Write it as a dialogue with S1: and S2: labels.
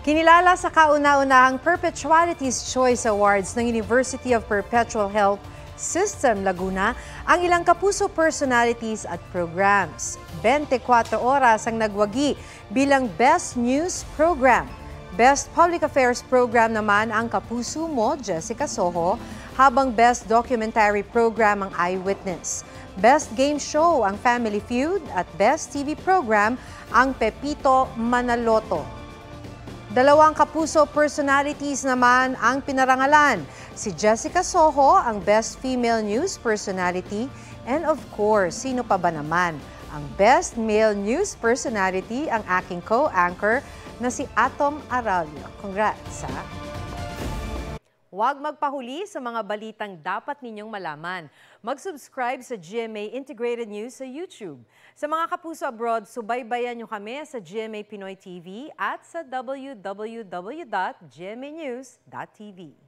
S1: Kinilala sa kauna-unahang Perpetualities Choice Awards ng University of Perpetual Health System Laguna ang ilang kapuso personalities at programs. 24 oras ang nagwagi bilang Best News Program. Best Public Affairs Program naman ang Kapuso Mo, Jessica Soho, habang Best Documentary Program ang Eyewitness. Best Game Show ang Family Feud at Best TV Program ang Pepito Manaloto. Dalawang kapuso personalities naman ang pinarangalan. Si Jessica Soho ang Best Female News Personality and of course, sino pa ba naman? Ang Best Male News Personality ang aking co-anchor na si Atom Aralio. Congrats, ha? Huwag magpahuli sa mga balitang dapat ninyong malaman. Mag-subscribe sa GMA Integrated News sa YouTube. Sa mga kapuso abroad, subaybayan nyo kami sa GMA Pinoy TV at sa www.gmanews.tv.